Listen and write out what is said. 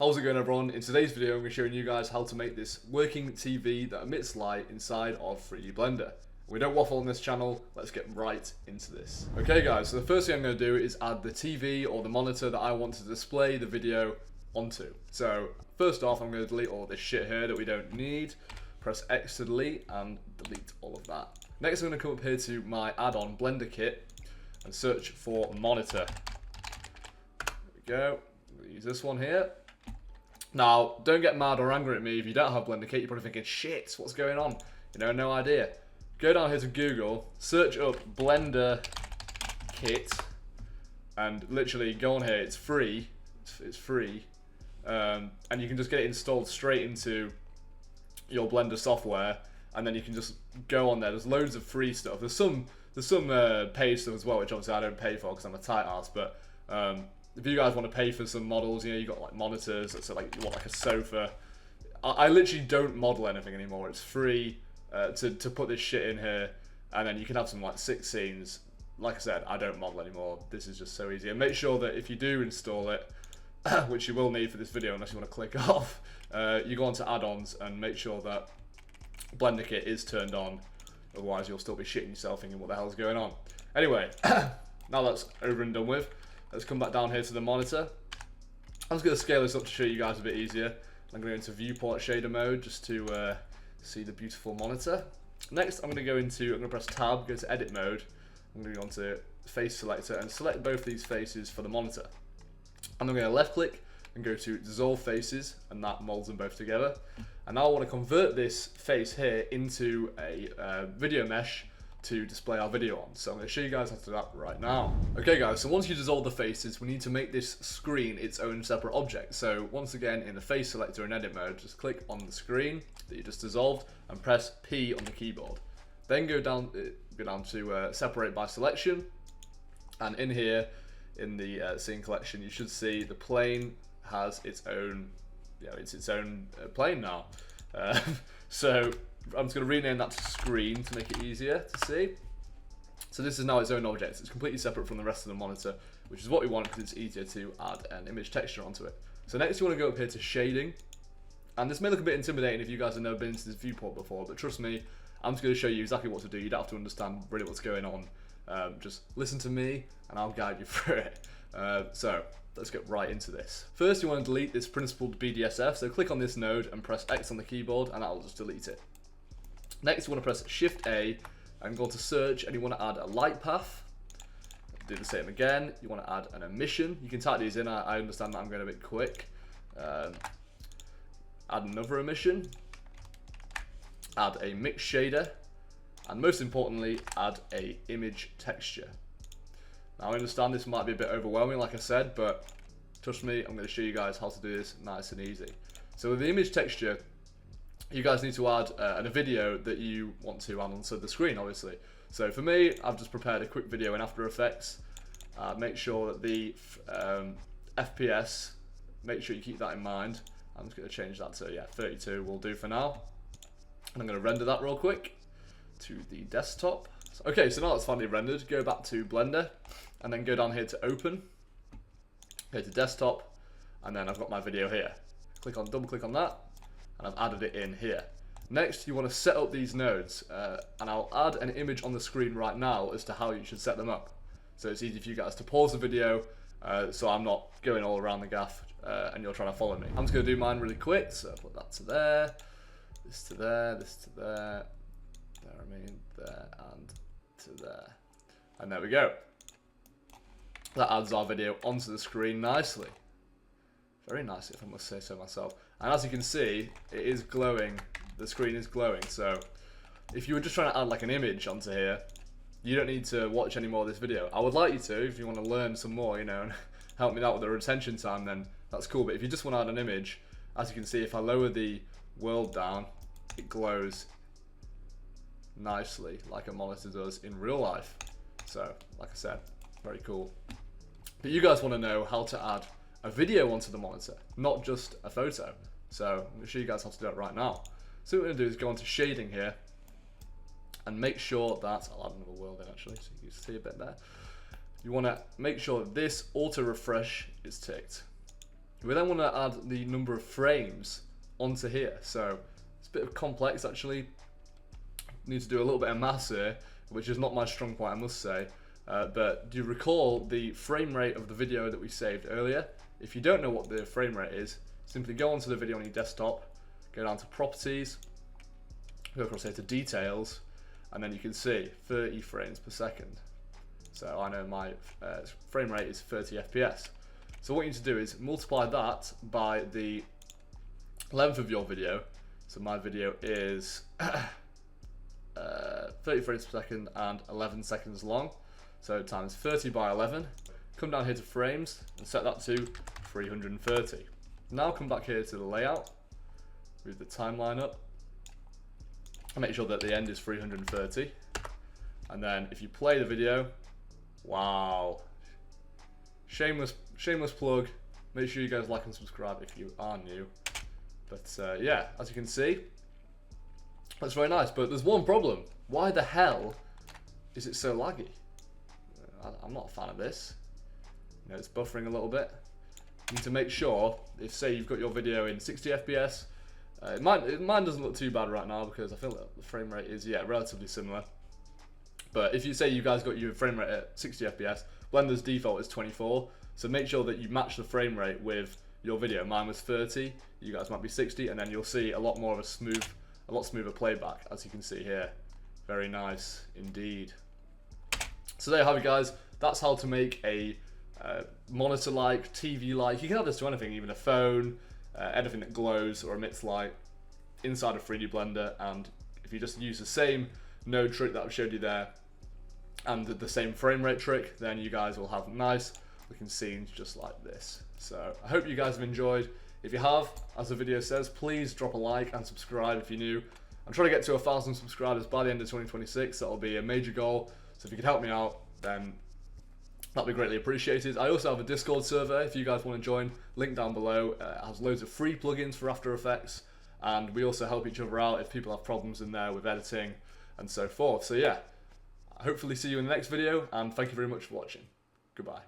How's it going, everyone? In today's video I'm going to be showing you guys how to make this working TV that emits light inside of 3D Blender. We don't waffle on this channel, let's get right into this. Okay guys, so the first thing I'm going to do is add the TV or the monitor that I want to display the video onto. So first off, I'm going to delete all this shit here that we don't need. Press X to delete and delete all of that. Next I'm going to come up here to my add-on Blender kit and search for monitor. There we go. We'll use this one here. Now, don't get mad or angry at me if you don't have Blender kit. You're probably thinking, shit, what's going on? You know, no idea. Go down here to Google, search up Blender kit, and literally go on here. It's free. It's free. And you can just get it installed straight into your Blender software, and then you can just go on there. There's loads of free stuff. There's some paid stuff as well, which obviously I don't pay for because I'm a tight ass, but if you guys want to pay for some models, you know, you got like monitors, so like you want like a sofa. I literally don't model anything anymore. It's free to put this shit in here, and then you can have some like 6 scenes. Like I said, I don't model anymore. This is just so easy. And make sure that if you do install it, which you will need for this video unless you want to click off, you go on to add-ons and make sure that Blender kit is turned on. Otherwise, you'll still be shitting yourself thinking what the hell's going on. Anyway, now that's over and done with. Let's come back down here to the monitor. I'm just going to scale this up to show you guys a bit easier. I'm going to go into viewport shader mode just to see the beautiful monitor. Next, I'm going to press tab, go to edit mode. I'm going to go onto face selector and select both these faces for the monitor. And I'm going to left click and go to dissolve faces, and that molds them both together. And now I want to convert this face here into a video mesh to display our video on. So I'm going to show you guys how to do that right now. Okay guys, so once you dissolve the faces, we need to make this screen its own separate object. So once again, in the face selector in edit mode, just click on the screen that you just dissolved and press P on the keyboard. Then go down to separate by selection, and in here, in the scene collection, you should see the plane has its own, it's its own plane now. So I'm just going to rename that to screen to make it easier to see. So this is now its own object. It's completely separate from the rest of the monitor, which is what we want because it's easier to add an image texture onto it. So next you want to go up here to shading. And this may look a bit intimidating if you guys have never been into this viewport before, but trust me, I'm just going to show you exactly what to do. You don't have to understand really what's going on. Just listen to me and I'll guide you through it. So let's get right into this. First you want to delete this principled BDSF, so click on this node and press X on the keyboard and that'll just delete it. Next you want to press Shift A and go to search, and you want to add a light path. Do the same again. You want to add an emission. You can type these in, I understand that I'm going a bit quick. Add another emission. Add a mix shader. And most importantly, add a image texture. Now I understand this might be a bit overwhelming like I said, but trust me, I'm going to show you guys how to do this nice and easy. So with the image texture, you guys need to add a video that you want to add onto the screen, obviously. So for me, I've just prepared a quick video in After Effects. Make sure that the FPS, make sure you keep that in mind. I'm just going to change that to 32 will do for now. And I'm going to render that real quick to the desktop. Okay, so now it's finally rendered. Go back to Blender and then go down here to Open. Go to Desktop, and then I've got my video here. Double click on that, and I've added it in here. Next, you want to set up these nodes, and I'll add an image on the screen right now as to how you should set them up. So it's easy for you guys to pause the video, so I'm not going all around the gaff and you're trying to follow me. I'm just going to do mine really quick, so put that to there, this to there, this to there, there and to there. And there we go. That adds our video onto the screen nicely. Very nicely, if I must say so myself. And as you can see, it is glowing. The screen is glowing. So if you were just trying to add like an image onto here, you don't need to watch any more of this video. I would like you to, if you want to learn some more, and help me out with the retention time, then that's cool. But if you just want to add an image, as you can see, if I lower the world down, it glows nicely like a monitor does in real life. So like I said, very cool. But you guys want to know how to add a video onto the monitor, not just a photo. So I'm going to show you guys how to do it right now. So what we're going to do is go onto shading here and make sure that, I'll add another world in actually so you can see a bit there. You want to make sure that this auto refresh is ticked. We then want to add the number of frames onto here. So it's a bit complex actually. Need to do a little bit of maths here, which is not my strong point, I must say. But do you recall the frame rate of the video that we saved earlier? If you don't know what the frame rate is, simply go onto the video on your desktop, go down to properties, go across here to details, and then you can see 30 frames per second. So I know my frame rate is 30 FPS. So what you need to do is multiply that by the length of your video. So my video is 30 frames per second and 11 seconds long. So times 30 by 11. Come down here to frames and set that to 330. Now come back here to the layout, move the timeline up, and make sure that the end is 330. And then if you play the video, wow. Shameless plug. Make sure you guys like and subscribe if you are new. But yeah, as you can see, that's very nice. But there's one problem. Why the hell is it so laggy? I'm not a fan of this. You know, it's buffering a little bit. You need to make sure, if say you've got your video in 60 FPS, mine doesn't look too bad right now because I feel that the frame rate is, yeah, relatively similar. But if you say you guys got your frame rate at 60 FPS, Blender's default is 24, so make sure that you match the frame rate with your video. Mine was 30, you guys might be 60, and then you'll see a lot more of a lot smoother playback, as you can see here. Very nice indeed. So there you have it, guys. That's how to make a monitor-like, TV-like. You can have this to anything, even a phone, anything that glows or emits light inside of 3D Blender. And if you just use the same node trick that I've showed you there and the same frame rate trick, then you guys will have nice looking scenes just like this. So I hope you guys have enjoyed. If you have, as the video says, please drop a like and subscribe if you're new. I'm trying to get to 1,000 subscribers by the end of 2026. That'll be a major goal. So if you could help me out, then that'd be greatly appreciated. I also have a Discord server if you guys want to join. Link down below. It has loads of free plugins for After Effects, and we also help each other out if people have problems in there with editing and so forth. So yeah, hopefully see you in the next video, and thank you very much for watching. Goodbye.